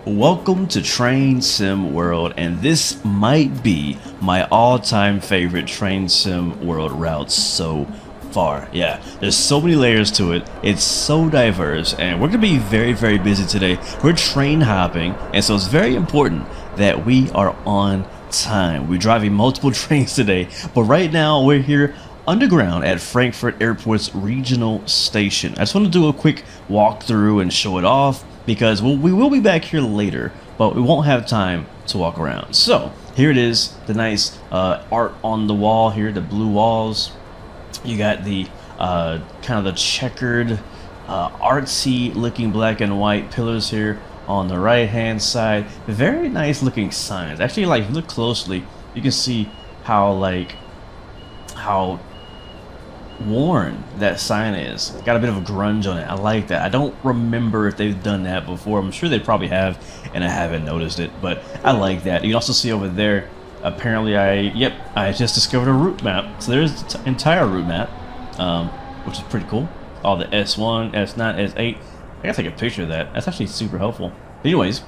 Welcome to Train Sim World, and this might be my all-time favorite Train Sim World route so far. Yeah, there's so many layers to it. It's so diverse, and we're gonna be very busy today. We're train hopping, and so it's very important that we are on time. We're driving multiple trains today, but right now we're here underground at Frankfurt Airport's regional station. I just want to do a quick walkthrough and show it off because we will be back here later, but we won't have time to walk around. So here it is, the nice art on the wall here, the blue walls. You got the kind of the checkered artsy looking black and white pillars here on the right hand side. Very nice looking signs. Actually, like, look closely, you can see how worn that sign is. Got a bit of a grunge on it. I like that. I don't remember if they've done that before. I'm sure they probably have, and I haven't noticed it, but I like that. You can also see over there, apparently I just discovered a route map. So there's the entire route map, which is pretty cool. All the S1, S9, S8. I gotta take a picture of that. That's actually super helpful. But anyways,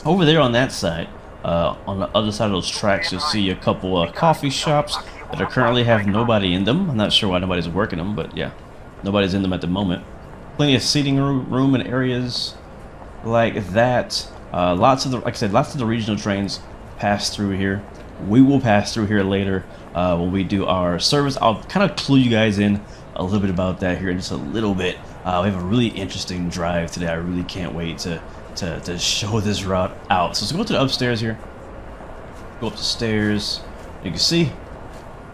over there on that side, on the other side of those tracks, you'll see a couple of coffee shops that currently have nobody in them. I'm not sure why nobody's working them, but yeah, nobody's in them at the moment. Plenty of seating room and areas like that. Lots of the, like I said, lots of the regional trains pass through here. We will pass through here later when we do our service. I'll kind of clue you guys in a little bit about that here in just a little bit. We have a really interesting drive today. I really can't wait to show this route out. So let's go to the upstairs here. Go up the stairs. You can see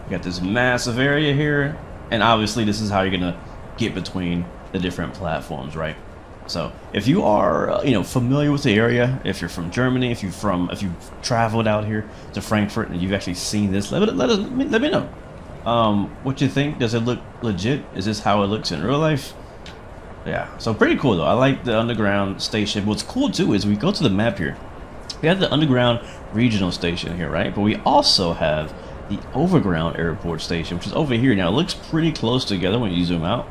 we got this massive area here, and obviously this is how you're gonna get between the different platforms, right? So if you are familiar with the area, if you're from Germany, if you've traveled out here to Frankfurt and you've actually seen this, let me know what you think. Does it look legit? Is this how it looks in real life? Yeah, so pretty cool though. I like the underground station. What's cool too is we go to the map here. We have the underground regional station here, right? But we also have the overground airport station, which is over here. Now it looks pretty close together when you zoom out,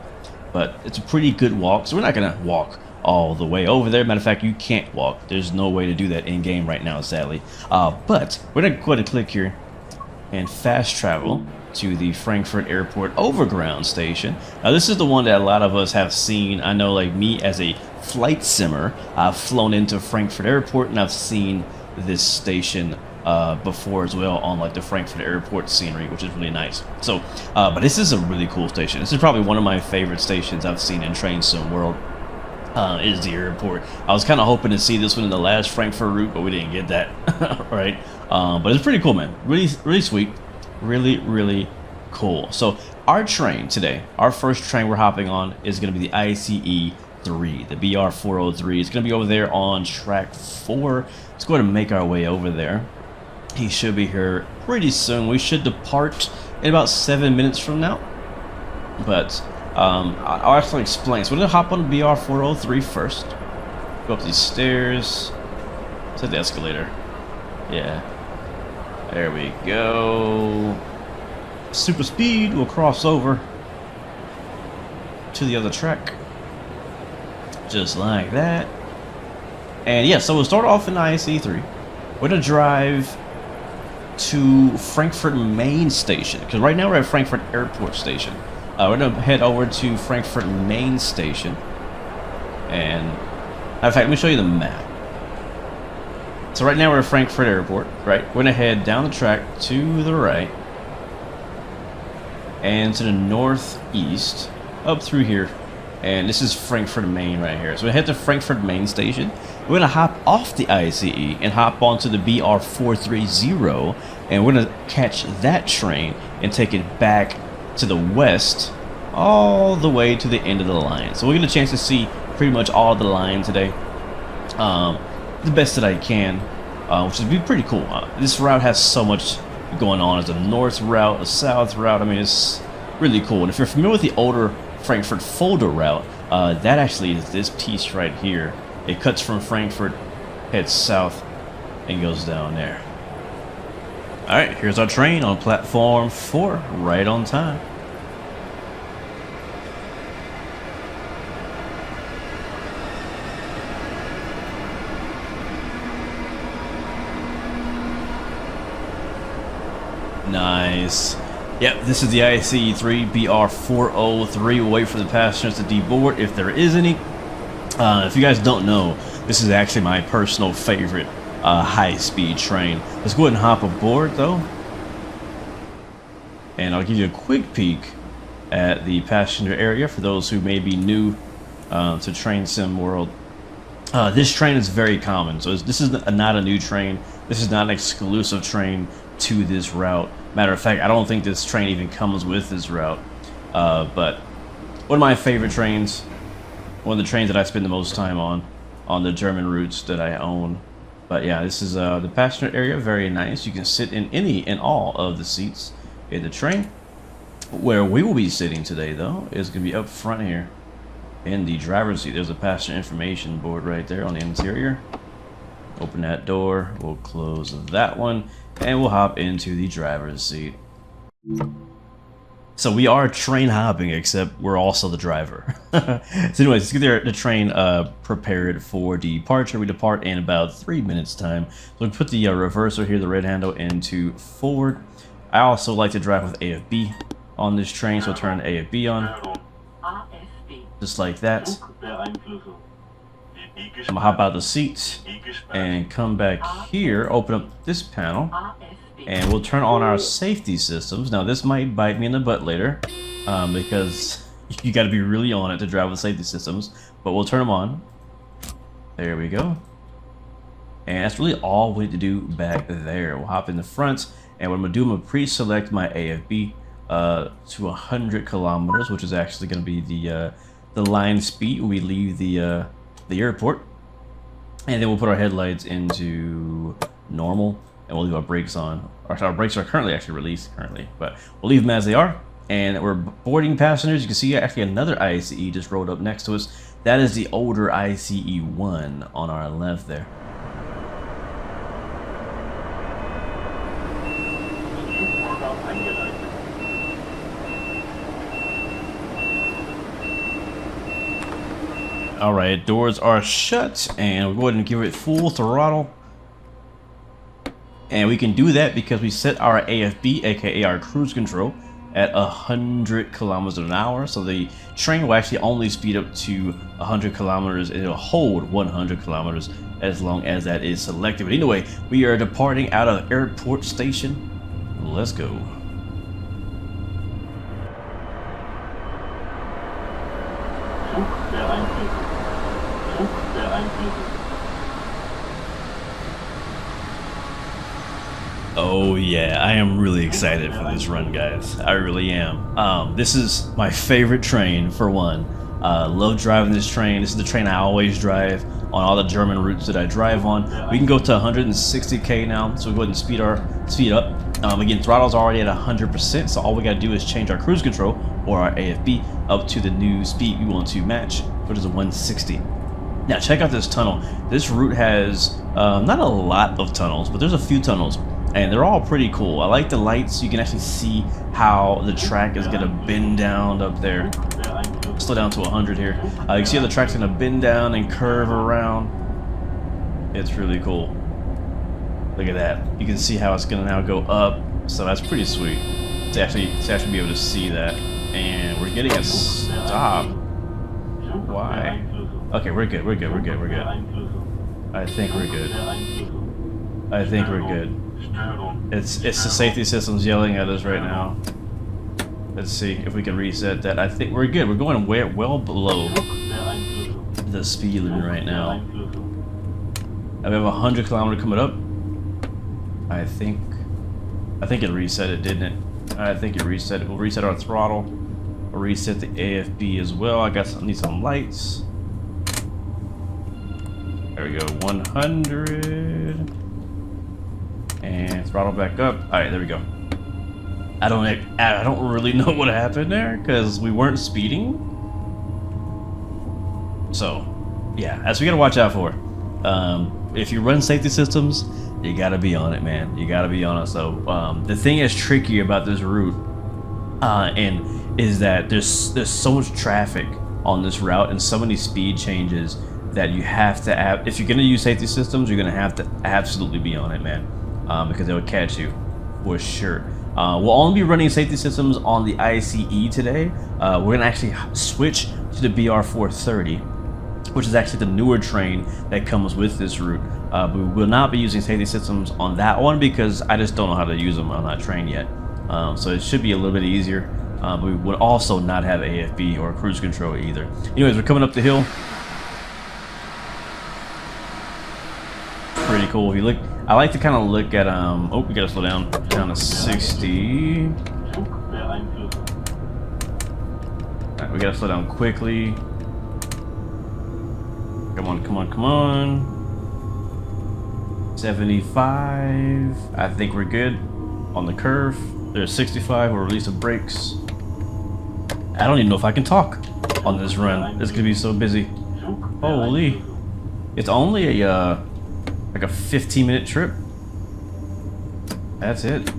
but it's a pretty good walk. So we're not gonna walk all the way over there. Matter of fact, you can't walk. There's no way to do that in game right now, sadly. But we're gonna go ahead and click here and fast travel to the Frankfurt Airport overground station. Now this is the one that a lot of us have seen. I know, like me as a flight simmer, I've flown into Frankfurt Airport and I've seen this station before as well on like the Frankfurt Airport scenery, which is really nice. So but this is a really cool station. This is probably one of my favorite stations I've seen in Train Sim World. Is the airport. I was kind of hoping to see this one in the last Frankfurt route, but we didn't get that. Right? But it's pretty cool, man. Really sweet. Really cool. So our train today, our first train we're hopping on is going to be the ICE 3, the BR403. It's going to be over there on track 4. Let's go ahead and make our way over there. He should be here pretty soon. We should depart in about 7 minutes from now. But I'll actually explain. So we're going to hop on the BR403 first. Go up these stairs. Let's hit the escalator. Yeah. There we go. Super speed will cross over to the other track. Just like that. And yeah, so we'll start off in IC3. We're gonna drive to Frankfurt Main Station, because right now we're at Frankfurt Airport Station. We're gonna head over to Frankfurt Main Station. And in fact, let me show you the map. So right now we're at Frankfurt Airport, right? We're gonna head down the track to the right and to the northeast, up through here, and this is Frankfurt Main right here. So we head to Frankfurt Main Station. We're gonna hop off the ICE and hop onto the BR430, and we're gonna catch that train and take it back to the west, all the way to the end of the line. So we're gonna get a chance to see pretty much all the line today. The best that I can, which would be pretty cool. This route has so much going on. It's a north route, a south route. I mean, it's really cool. And if you're familiar with the older Frankfurt folder route, that actually is this piece right here. It cuts from Frankfurt, heads south, and goes down there. All right, here's our train on platform 4, right on time. Nice. Yep, this is the ICE3 BR403. We'll wait for the passengers to deboard if there is any. If you guys don't know, this is actually my personal favorite high-speed train. Let's go ahead and hop aboard, though. And I'll give you a quick peek at the passenger area for those who may be new to Train Sim World. This train is very common, so this is not a new train. This is not an exclusive train to this route. Matter of fact, I don't think this train even comes with this route. But one of my favorite trains, one of the trains that I spend the most time on the German routes that I own. But yeah, this is the passenger area, very nice. You can sit in any and all of the seats in the train. Where we will be sitting today, though, is going to be up front here in the driver's seat. There's a passenger information board right there on the interior. Open that door, we'll close that one, and we'll hop into the driver's seat. So we are train hopping, except we're also the driver. So anyways, let's get the train prepared for departure. We depart in about 3 minutes time. So we put the reverser here, the red handle, into forward. I also like to drive with AFB on this train, so turn AFB on. Just like that. I'm gonna hop out of the seat and come back here, open up this panel, and we'll turn on our safety systems. Now this might bite me in the butt later, because you got to be really on it to drive with safety systems, but we'll turn them on. There we go. And that's really all we need to do back there. We'll hop in the front, and what I'm gonna do, I'm gonna pre-select my AFB to 100 kilometers, which is actually gonna be the line speed when we leave the airport. And then we'll put our headlights into normal, and we'll leave our brakes on. Our brakes are currently actually released but we'll leave them as they are. And we're boarding passengers. You can see actually another ICE just rolled up next to us. That is the older ICE1 on our left there. Alright, doors are shut, and we'll go ahead and give it full throttle. And we can do that because we set our AFB, aka our cruise control, at 100 kilometers an hour. So the train will actually only speed up to 100 kilometers, and it'll hold 100 kilometers as long as that is selected. But anyway, we are departing out of airport station. Let's go. Oh yeah, I am really excited for this run, guys. I really am. This is my favorite train, for one. Love driving this train. This is the train I always drive on all the German routes that I drive on. We can go to 160k now, so we'll go ahead and speed up. Again, throttle's already at 100%, so all we gotta do is change our cruise control, or our AFB, up to the new speed we want to match, which is a 160. Now check out this tunnel. This route has not a lot of tunnels, but there's a few tunnels, and they're all pretty cool. I like the lights. You can actually see how the track is gonna bend down up there. Slow down to 100 here. You can see how the track's gonna bend down and curve around. It's really cool. Look at that. You can see how it's gonna now go up. So that's pretty sweet to actually be able to see that. And we're getting a stop. Why? Okay, we're good. I think we're good. It's the safety system's yelling at us right now. Let's see if we can reset that. I think we're good. We're going well below the speed limit right now. We have 100 kilometers coming up. I think it reset it, didn't it? I think it reset it. We'll reset our throttle. We'll reset the AFB as well. I need some lights. There we go. 100. And throttle back up. All right, there we go. I don't really know what happened there because we weren't speeding. So, yeah, that's what we gotta watch out for. If you run safety systems, you gotta be on it, man. You gotta be on it. So, the thing that's tricky about this route, is that there's so much traffic on this route and so many speed changes that you have to if you're gonna use safety systems, you're gonna have to absolutely be on it, man. Because they would catch you for sure. We'll only be running safety systems on the ICE today. We're gonna actually switch to the BR430, which is actually the newer train that comes with this route. But we will not be using safety systems on that one because I just don't know how to use them on that train yet. So it should be a little bit easier. But we would also not have AFB or cruise control either. Anyways, we're coming up the hill. Pretty cool. If you look, I like to kind of look at oh, we gotta slow down to 60. Alright, we gotta slow down quickly. Come on, come on, come on. 75. I think we're good on the curve. There's 65. We'll release the brakes. I don't even know if I can talk on this run. It's gonna be so busy. Holy! It's only a like a 15-minute trip. That's it. All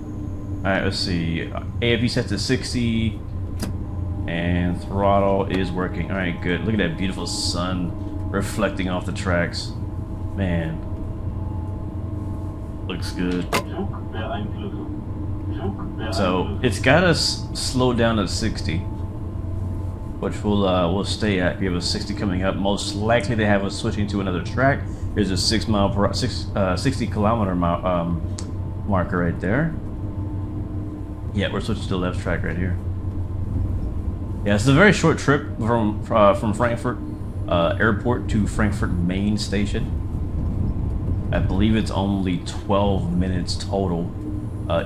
right, let's see. AFB set to 60, and throttle is working. All right, good. Look at that beautiful sun reflecting off the tracks. Man, looks good. So it's got us slowed down to 60, which we'll stay at. We have a 60 coming up. Most likely they have us switching to another track. Here's a 60 kilometer marker right there. Yeah, we're switching to the left track right here. Yeah, it's a very short trip from Frankfurt Airport to Frankfurt main station. I believe it's only 12 minutes total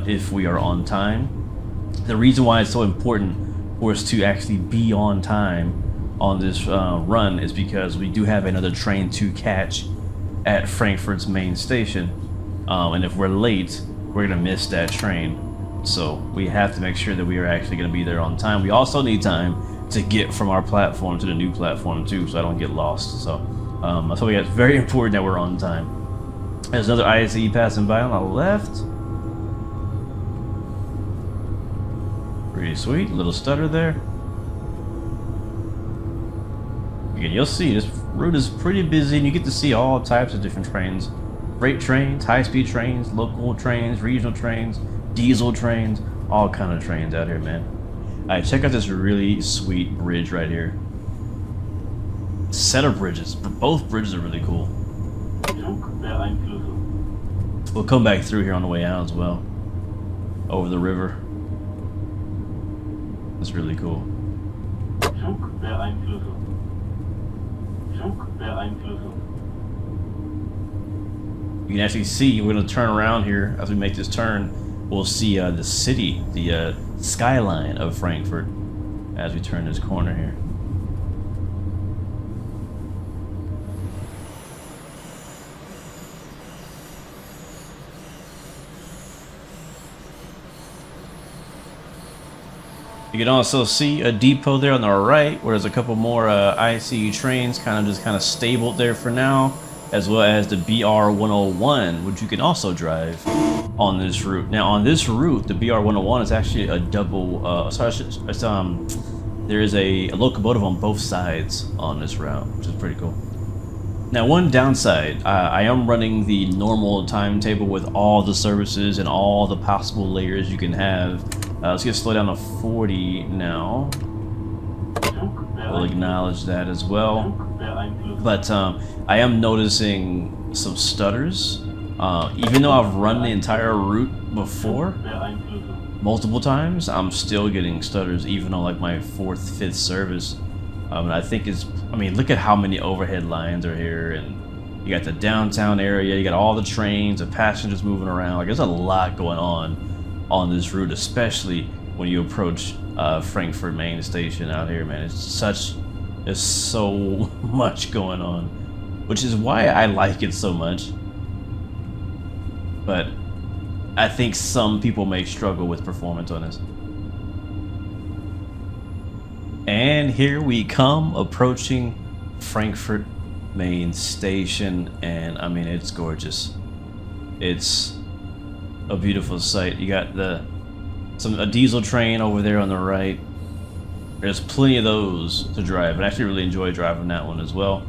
if we are on time. The reason why it's so important for us to actually be on time on this run is because we do have another train to catch at Frankfurt's main station, and if we're late, we're gonna miss that train. So we have to make sure that we are actually gonna be there on time. We also need time to get from our platform to the new platform too, so I don't get lost. So that's why it's very important that we're on time. There's another ICE passing by on the left. Pretty sweet, little stutter there. Again, you'll see this route is pretty busy, and you get to see all types of different trains. Freight trains, high-speed trains, local trains, regional trains, diesel trains, all kind of trains out here, man. Alright, check out this really sweet bridge right here. Set of bridges, but both bridges are really cool. We'll come back through here on the way out as well. Over the river. It's really cool. You can actually see, we're going to turn around here as we make this turn. We'll see the city, the skyline of Frankfurt as we turn this corner here. You can also see a depot there on the right, where there's a couple more ICE trains kind of stabled there for now, as well as the BR101, which you can also drive on this route. Now, on this route, the BR101 is actually a double. There is a locomotive on both sides on this route, which is pretty cool. Now, one downside, I am running the normal timetable with all the services and all the possible layers you can have. Let's get slow down to 40 now. We'll acknowledge that as well. But I am noticing some stutters. Even though I've run the entire route before, multiple times, I'm still getting stutters, even on like my 4th, 5th service. And I think it's, I mean, look at how many overhead lines are here, and you got the downtown area, you got all the trains, the passengers moving around. Like, there's a lot going on this route, especially when you approach Frankfurt main station out here, man. There's so much going on, which is why I like it so much. But I think some people may struggle with performance on this. And here we come, approaching Frankfurt main station, and I mean, it's gorgeous. It's a beautiful sight. You got a diesel train over there on the right. There's plenty of those to drive, and I actually really enjoy driving that one as well.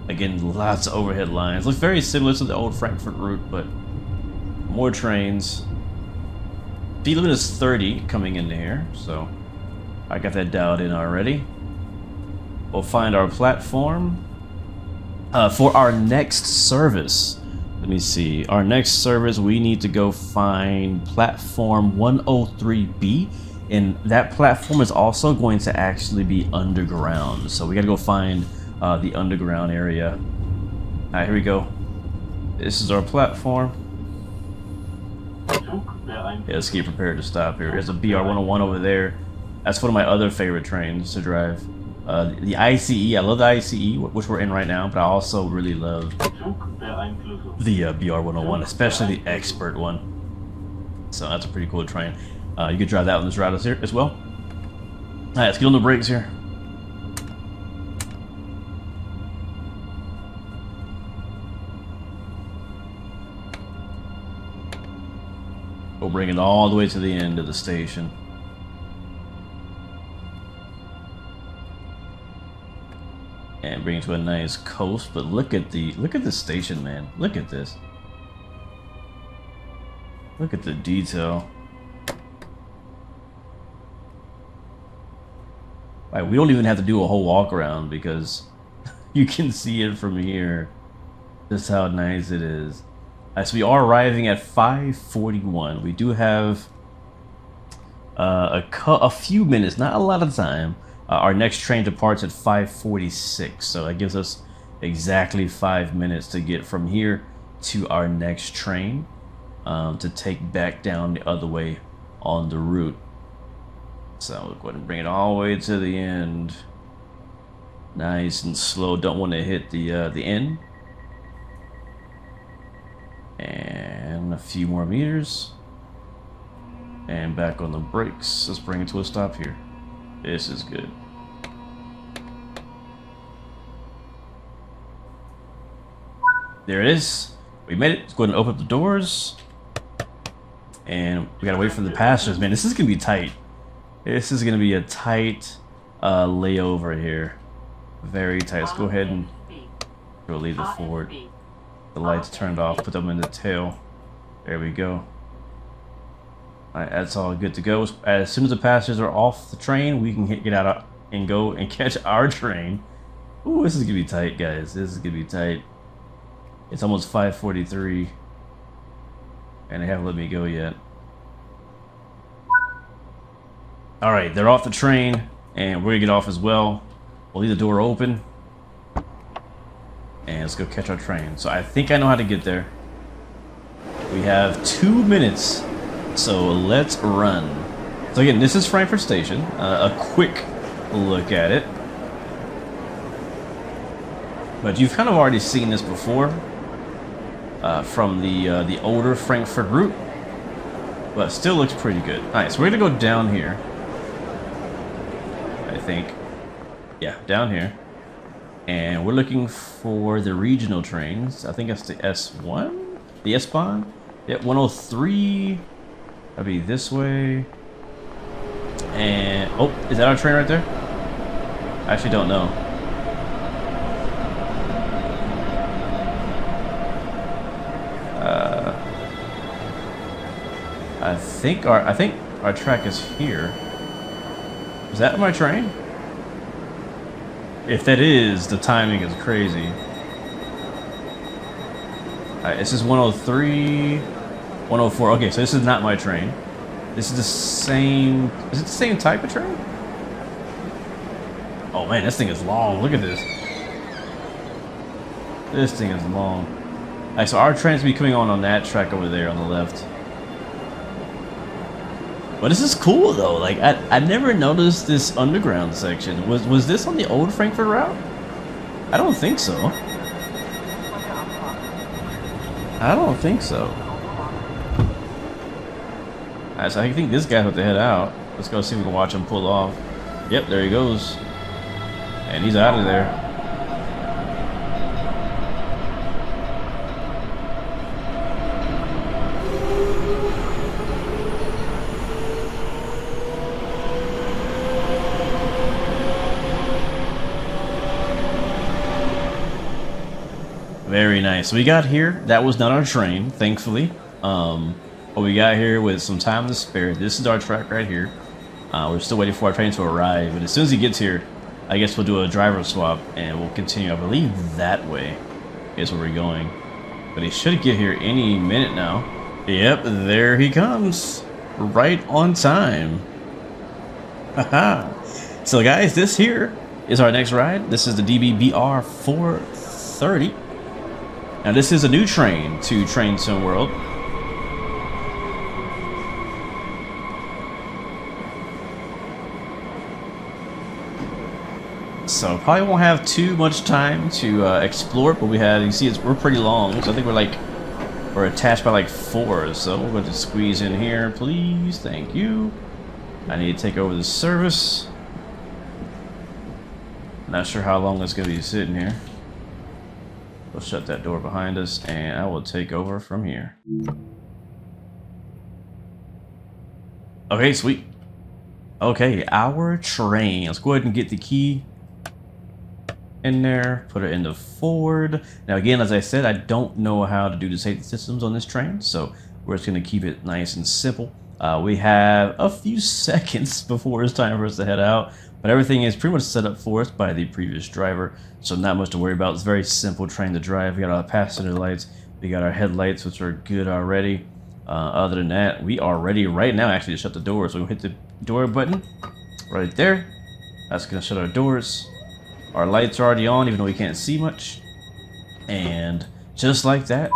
Again, lots of overhead lines. Looks very similar to the old Frankfurt route, but more trains. Speed limit is 30 coming into here, so I got that dialed in already. We'll find our platform. For our next service, let me see. Our next service, we need to go find platform 103B, and that platform is also going to actually be underground. So we got to go find the underground area. All right, here we go. This is our platform. Yeah, let's get prepared to stop here. There's a BR-101 over there. That's one of my other favorite trains to drive. The ICE, I love the ICE, which we're in right now, but I also really love the BR-101, especially the expert one. So that's a pretty cool train. You could drive that on this route here as well. All right, let's get on the brakes here. We'll bring it all the way to the end of the station. And bring it to a nice coast, but look at the station, man. Look at this. Look at the detail. Right, we don't even have to do a whole walk around because you can see it from here. Just how nice it is. So we are arriving at 5:41. We do have a few minutes, not a lot of time. Our next train departs at 5:46, so that gives us exactly 5 minutes to get from here to our next train to take back down the other way on the route. So we'll go ahead and bring it all the way to the end. Nice and slow. Don't want to hit the end. And a few more meters. And back on the brakes. Let's bring it to a stop here. This is good. There it is. We made it. Let's go ahead and open up the doors. And we gotta wait for the passengers. Man, this is gonna be tight. This is gonna be a tight layover here. Very tight. Let's go ahead and go leave the forward. The lights turned off, put them in the tail. There we go. Alright, that's all good to go. As soon as the passengers are off the train, we can get out and go and catch our train. Ooh, this is gonna be tight, guys. This is gonna be tight. It's almost 5:43, and they haven't let me go yet. Alright, they're off the train, and we're gonna get off as well. We'll leave the door open. And let's go catch our train. So I think I know how to get there. We have 2 minutes, so let's run. So again, this is Frankfurt Station. A quick look at it. But you've kind of already seen this before from the older Frankfurt route. But still looks pretty good. Alright, so we're gonna go down here. I think. Yeah, down here. And we're looking for the regional trains. I think that's the S1? The S-Bahn? Yeah, 103. That'll be this way. And, oh, is that our train right there? I actually don't know. I think our track is here. Is that my train? If that is, the timing is crazy. Alright, this is 103, 104. Okay, so this is not my train. This is the same. Is it the same type of train? Oh man, this thing is long. Look at this. This thing is long. Alright, so our train's gonna be coming on that track over there on the left. But this is cool though. Like I never noticed this underground section. Was this on the old Frankfurt route? I don't think so. I don't think so. Alright, so I think this guy's about to head out. Let's go see if we can watch him pull off. Yep, there he goes. And he's out of there. Very nice. So we got here. That was not our train, thankfully. But what we got here with some time to spare. This is our track right here. We're still waiting for our train to arrive, but as soon as he gets here, I guess we'll do a driver swap and we'll continue, I believe, that way is where we're going. But he should get here any minute now. Yep, there he comes. Right on time. Haha. So guys, this here is our next ride. This is the DBBR 430. Now this is a new train to Train Sim World. So probably won't have too much time to explore, but we had, you see, we're pretty long. So I think we're attached by like 4. So we're going to squeeze in here, please. Thank you. I need to take over the service. Not sure how long it's going to be sitting here. We'll shut that door behind us, and I will take over from here. Okay, sweet. Okay, our train. Let's go ahead and get the key in there, put it in the forward. Now again, as I said, I don't know how to do the safety systems on this train, so we're just going to keep it nice and simple. We have a few seconds before it's time for us to head out, but everything is pretty much set up for us by the previous driver, so not much to worry about. It's a very simple train to drive. We got our passenger lights, we got our headlights, which are good already. Other than that, we are ready right now actually to shut the doors. So we'll hit the door button right there. That's going to shut our doors. Our lights are already on, even though we can't see much. And just like that,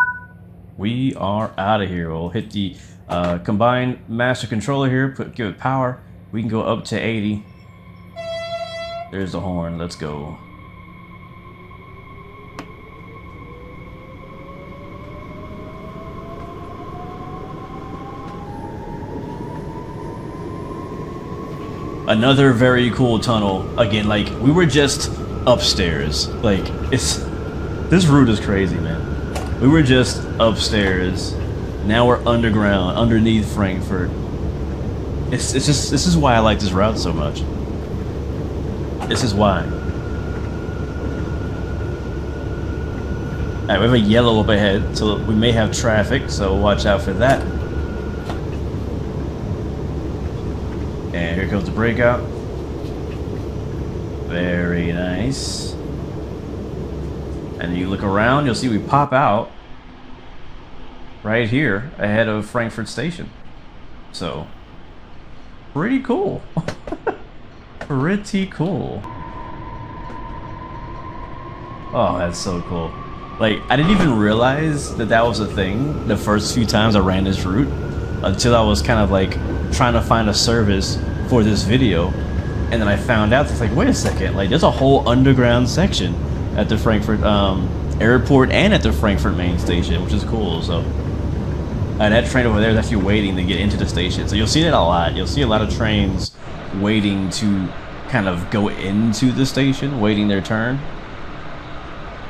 we are out of here. We'll hit the combined master controller here, give it power. We can go up to 80. There's the horn. Let's go. Another very cool tunnel. Again, like, we were just upstairs. Like, this route is crazy, man. We were just upstairs. Now we're underground, underneath Frankfurt. It's just, this is why I like this route so much. This is why. Alright, we have a yellow up ahead, so we may have traffic, so watch out for that. And here comes the breakout. Very nice. And you look around, you'll see we pop out right here ahead of Frankfurt Station. So, pretty cool. Pretty cool. Oh, that's so cool. Like, I didn't even realize that that was a thing the first few times I ran this route, until I was kind of like trying to find a service for this video, and then I found out, it's like, wait a second, like, there's a whole underground section at the Frankfurt airport and at the Frankfurt main station, which is cool. So that train over there is actually waiting to get into the station, so you'll see that a lot. You'll see a lot of trains waiting to kind of go into the station, waiting their turn,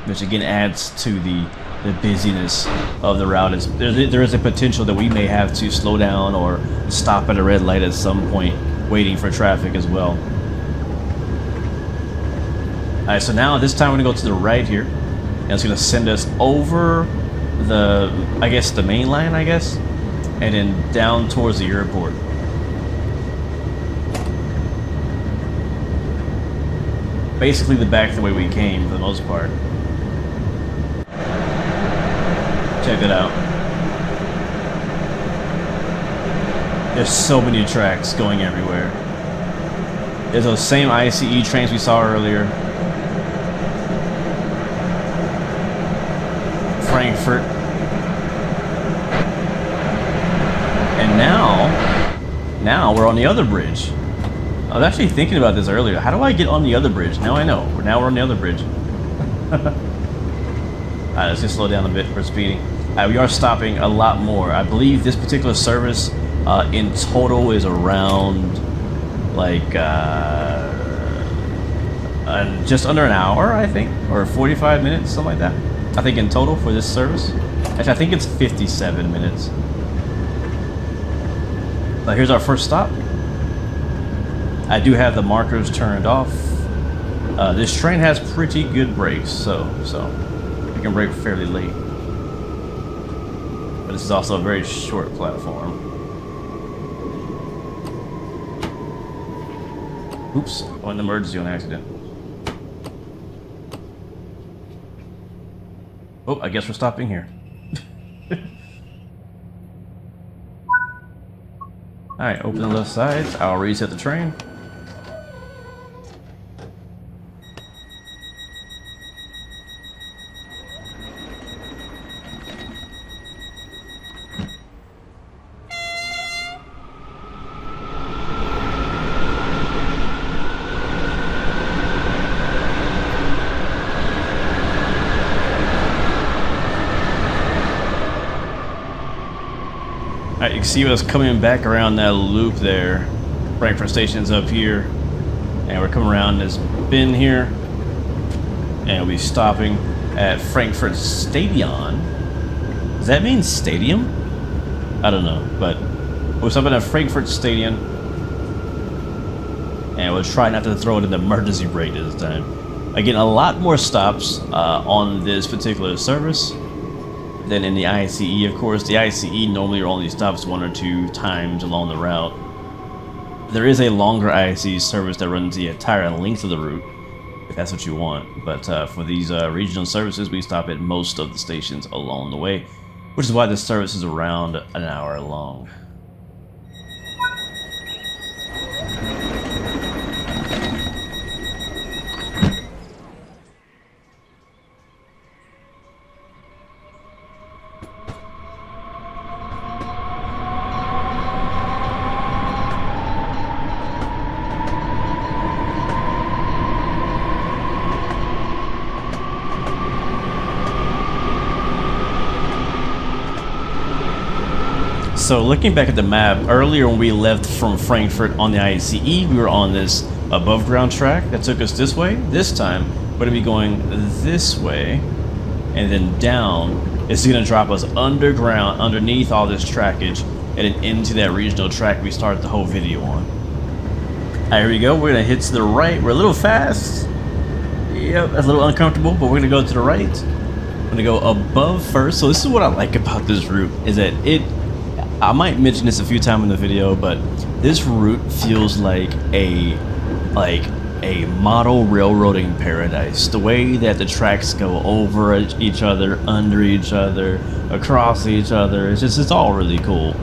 which again adds to the busyness of the route. There is a potential that we may have to slow down or stop at a red light at some point, waiting for traffic as well. Alright, so now this time we're going to go to the right here, and it's going to send us over the, I guess, the main line, I guess, and then down towards the airport. Basically the back the way we came for the most part. Check it out. There's so many tracks going everywhere. There's those same ICE trains we saw earlier. Frankfurt. And now we're on the other bridge. I was actually thinking about this earlier. How do I get on the other bridge? Now I know. Now we're on the other bridge. Alright, let's just slow down a bit for speeding. We are stopping a lot more. I believe this particular service in total is around like just under an hour, I think, or 45 minutes, something like that. I think in total for this service. Actually, I think it's 57 minutes. But here's our first stop. I do have the markers turned off. This train has pretty good brakes, so we can brake fairly late. But this is also a very short platform. Oops, I went in emergency on accident. Oh, I guess we're stopping here. Alright, open the left side. I'll reset the train. You can see us coming back around that loop there. Frankfurt Station's up here, and we're coming around this bend here, and we'll be stopping at Frankfurt Stadion. Does that mean stadium? I don't know, but we're stopping at Frankfurt Stadion, and we'll try not to throw it in the emergency brake this time. Again, a lot more stops on this particular service than in the ICE, of course. The ICE normally only stops 1 or 2 times along the route. There is a longer ICE service that runs the entire length of the route, if that's what you want. But for these regional services, we stop at most of the stations along the way, which is why this service is around an hour long. So looking back at the map, earlier when we left from Frankfurt on the ICE, we were on this above ground track that took us this way. This time, we're going to be going this way, and then down. It's going to drop us underground, underneath all this trackage, and then into that regional track we started the whole video on. Alright, here we go. We're going to hit to the right. We're a little fast. Yep, that's a little uncomfortable, but we're going to go to the right. I'm going to go above first. So this is what I like about this route, is that I might mention this a few times in the video, but this route feels like a model railroading paradise. The way that the tracks go over each other, under each other, across each other, it's all really cool.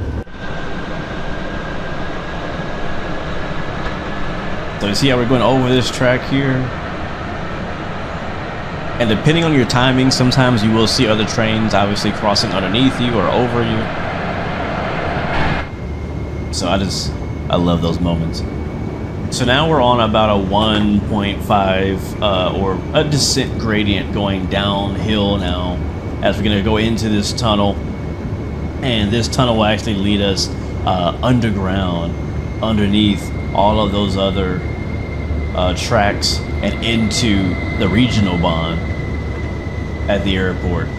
So you see how we're going over this track here? And depending on your timing, sometimes you will see other trains obviously crossing underneath you or over you. So I love those moments. So now we're on about a 1.5 or a descent gradient going downhill now, as we're gonna go into this tunnel, and this tunnel will actually lead us underground, underneath all of those other tracks, and into the regional bond at the airport.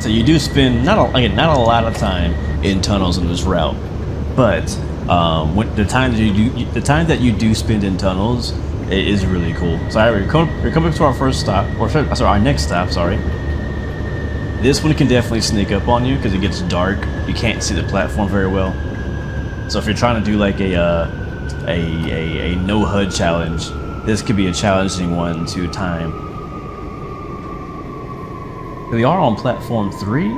So you do spend not a lot of time in tunnels in this route, but the time that you do spend in tunnels, it is really cool. So we're coming to our first stop, or sorry, our next stop. Sorry. This one can definitely sneak up on you because it gets dark. You can't see the platform very well. So if you're trying to do like a no HUD challenge, this could be a challenging one to time. We are on platform 3.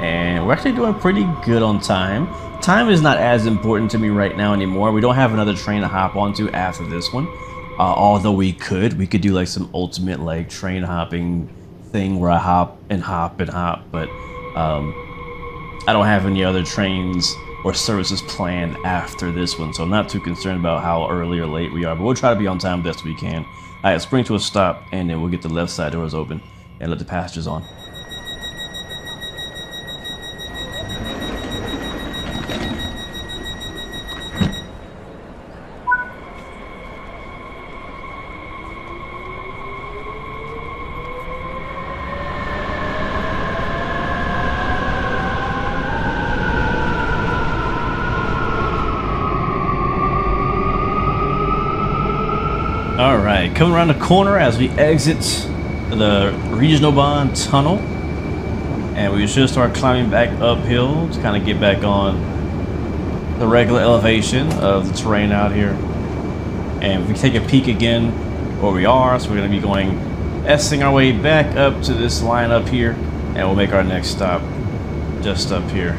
And we're actually doing pretty good on time. Time is not as important to me right now anymore. We don't have another train to hop onto after this one. Although we could do like some ultimate like train hopping thing where I hop and hop and hop. But I don't have any other trains or services planned after this one. So I'm not too concerned about how early or late we are. But we'll try to be on time best we can. All right, let's bring to a stop, and then we'll get the left side doors open and let the passengers on. Alright, coming around the corner as we exit the regional bond tunnel, and we should start climbing back uphill to kind of get back on the regular elevation of the terrain out here. And if we take a peek again where we are, so we're going to be going S-ing our way back up to this line up here, and we'll make our next stop just up here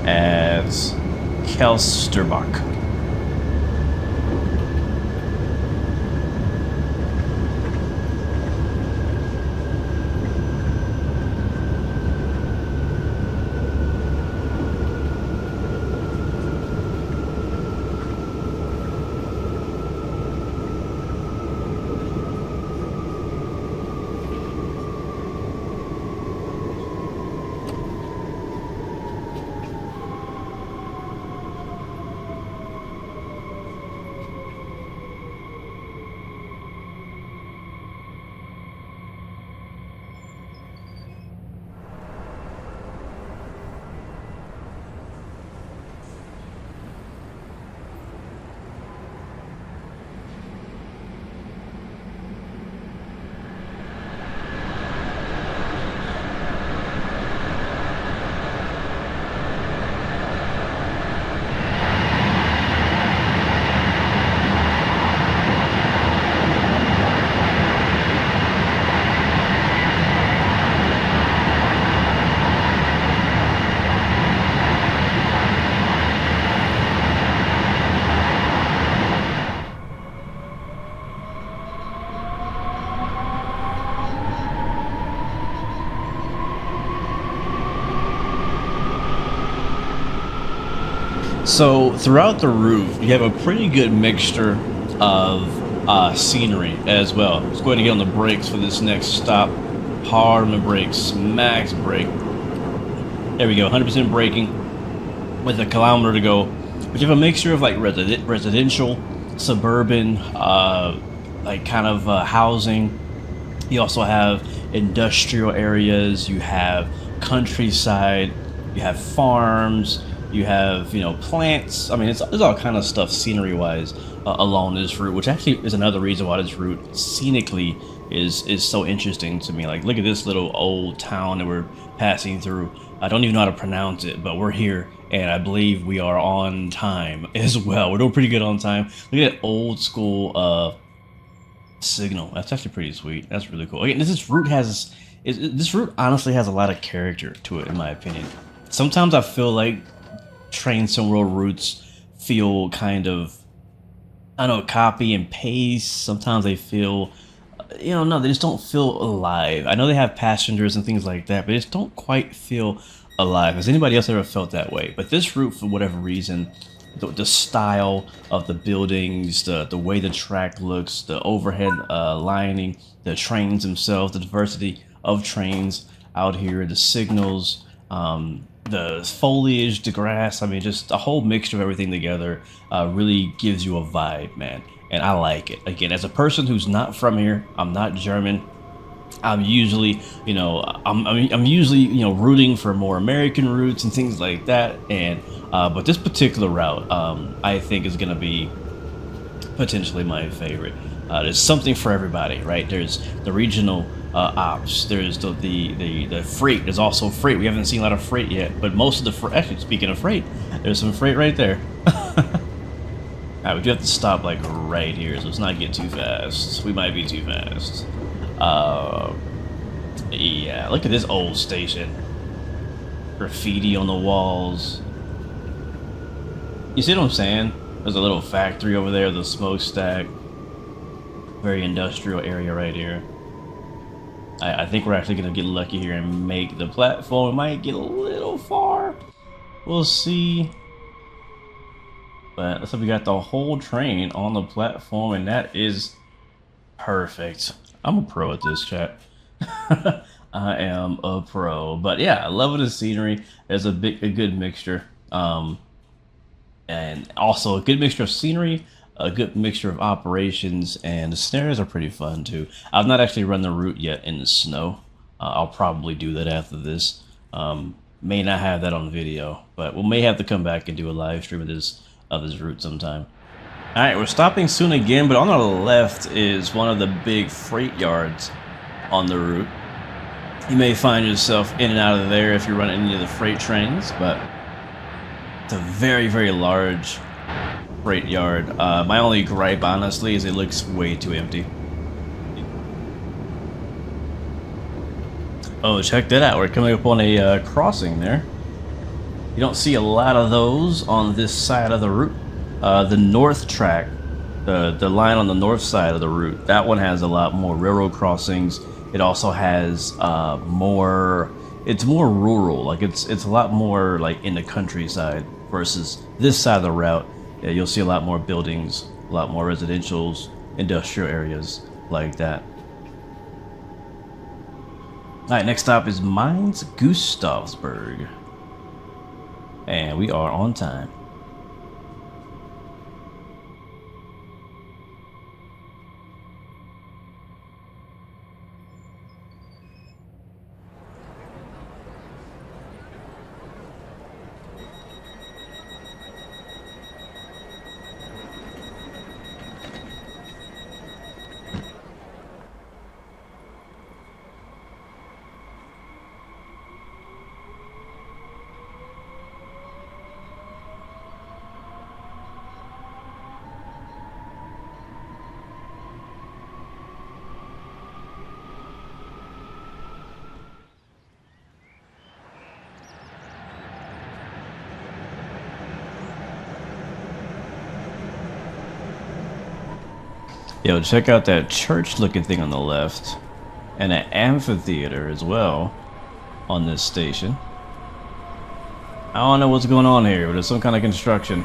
at Kelsterbach. So throughout the route, you have a pretty good mixture of scenery as well. Let's go ahead and get on the brakes for this next stop. Hard on the brakes, max brake. There we go, 100% braking with a kilometer to go. But you have a mixture of like residential, suburban, like kind of housing. You also have industrial areas. You have countryside. You have farms. You have, you know, plants. I mean, there's all kind of stuff scenery-wise along this route, which actually is another reason why this route scenically is so interesting to me. Like, look at this little old town that we're passing through. I don't even know how to pronounce it, but we're here, and I believe we are on time as well. We're doing pretty good on time. Look at that old school signal. That's actually pretty sweet. That's really cool. Again, this route honestly has a lot of character to it, in my opinion. Sometimes I feel like Train Sim World routes feel kind of, I don't know, copy and paste. Sometimes they feel, you know, no, they just don't feel alive. I know they have passengers and things like that, but they just don't quite feel alive. Has anybody else ever felt that way? But this route, for whatever reason, the style of the buildings, the way the track looks, the overhead lining, the trains themselves, the diversity of trains out here, the signals, the foliage, the grass, I mean, just a whole mixture of everything together really gives you a vibe, man. And I like it. Again, as a person who's not from here, I'm not German. I'm usually, you know, I'm usually, you know, rooting for more American routes and things like that. And but this particular route, I think is gonna be potentially my favorite. There's something for everybody, right? There's the regional ops. There's the freight. There's also freight. We haven't seen a lot of freight yet, but most of the freight. Actually, speaking of freight, there's some freight right there. Alright, we do have to stop like right here, so let's not get too fast. We might be too fast. Yeah, look at this old station. Graffiti on the walls. You see what I'm saying? There's a little factory over there, the smokestack. Very industrial area right here. I think we're actually going to get lucky here and make the platform. It might get a little far. We'll see. But looks like we got the whole train on the platform, and that is perfect. I'm a pro at this, chat. I am a pro. But yeah, I love the scenery. There's a good mixture. And also a good mixture of scenery, a good mixture of operations, and the snares are pretty fun too. I've not actually run the route yet in the snow. I'll probably do that after this. May not have that on video, but we may have to come back and do a live stream of this route sometime. All right, we're stopping soon again, but on our left is one of the big freight yards on the route. You may find yourself in and out of there if you're running any of the freight trains, but it's a very, very large freight yard. My only gripe, honestly, is it looks way too empty. Oh, check that out. We're coming up on a crossing there. You don't see a lot of those on this side of the route. The north track, the line on the north side of the route, that one has a lot more railroad crossings. It also has more, it's more rural, like it's a lot more like in the countryside versus this side of the route. Yeah, you'll see a lot more buildings, a lot more residentials, industrial areas like that. All right, next stop is Mainz Gustavsburg, and we are on time. Yo, check out that church-looking thing on the left, and an amphitheater as well on this station. I don't know what's going on here, but there's some kind of construction.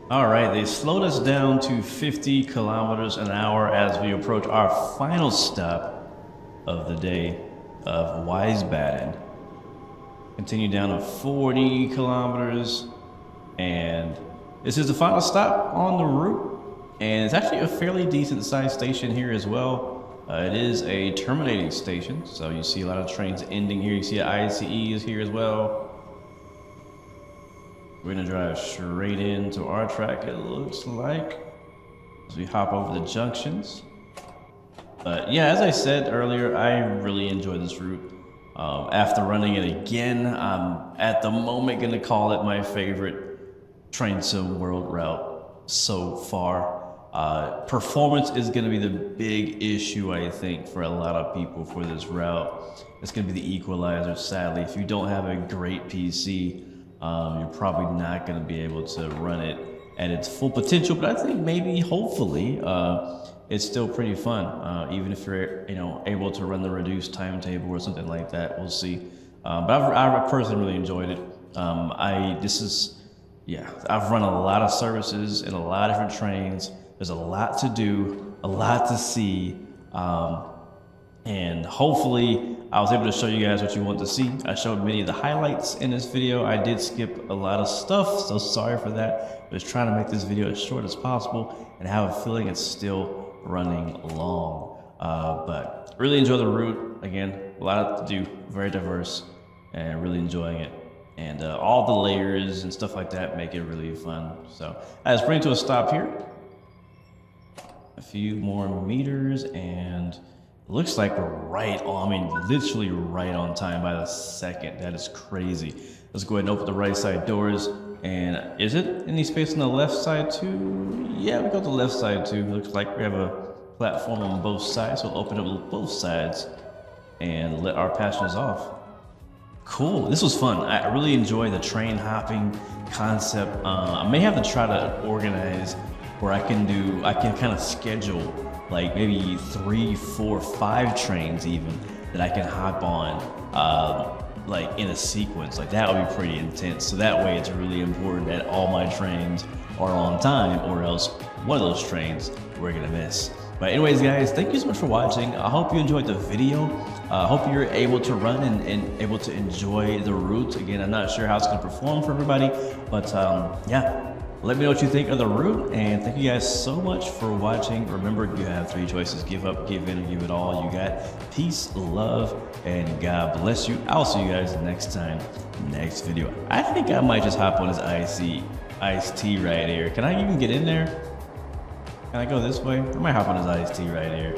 All right, they slowed us down to 50 kilometers an hour as we approach our final stop of the day of Wiesbaden. Continue down to 40 kilometers, and this is the final stop on the route. And it's actually a fairly decent sized station here as well. It is a terminating station, so you see a lot of trains ending here. You see ICE is here as well. We're gonna drive straight into our track, it looks like, as we hop over the junctions. But yeah, as I said earlier, I really enjoy this route. After running it again, I'm at the moment gonna call it my favorite Train Sim World route so far. Performance is gonna be the big issue, I think, for a lot of people for this route. It's gonna be the equalizer, sadly. If you don't have a great PC, you're probably not going to be able to run it at its full potential, but I think maybe, hopefully, it's still pretty fun, even if you're, able to run the reduced timetable or something like that. We'll see. But I personally really enjoyed it. I've run a lot of services in a lot of different trains. There's a lot to do, a lot to see, and hopefully I was able to show you guys what you want to see. I showed many of the highlights in this video. I did skip a lot of stuff, so sorry for that. I was trying to make this video as short as possible and have a feeling it's still running long. But really enjoy the route. Again, a lot to do, very diverse, and really enjoying it. And all the layers and stuff like that make it really fun. So let's bring it to a stop here. A few more meters, and it looks like we're right on, I mean, literally right on time by the second. That is crazy. Let's go ahead and open the right side doors. And is it any space on the left side too? Yeah, we got the left side too. Looks like we have a platform on both sides. So we'll open up both sides and let our passengers off. Cool, this was fun. I really enjoy the train hopping concept. I may have to try to organize where I can kind of schedule like maybe 3, 4, 5 trains even that I can hop on like in a sequence. Like that would be pretty intense. So that way it's really important that all my trains are on time, or else one of those trains we're gonna miss. But anyways, guys, thank you so much for watching. I hope you enjoyed the video. I hope you're able to run and able to enjoy the route. Again, I'm not sure how it's gonna perform for everybody, but yeah, let me know what you think of the route, and thank you guys so much for watching. Remember, you have 3 choices: give up, give in, or give it all. You got peace, love, and God bless you. I'll see you guys next time, next video. I think I might just hop on this iced tea right here. Can I even get in there? Can I go this way? I might hop on his iced tea right here.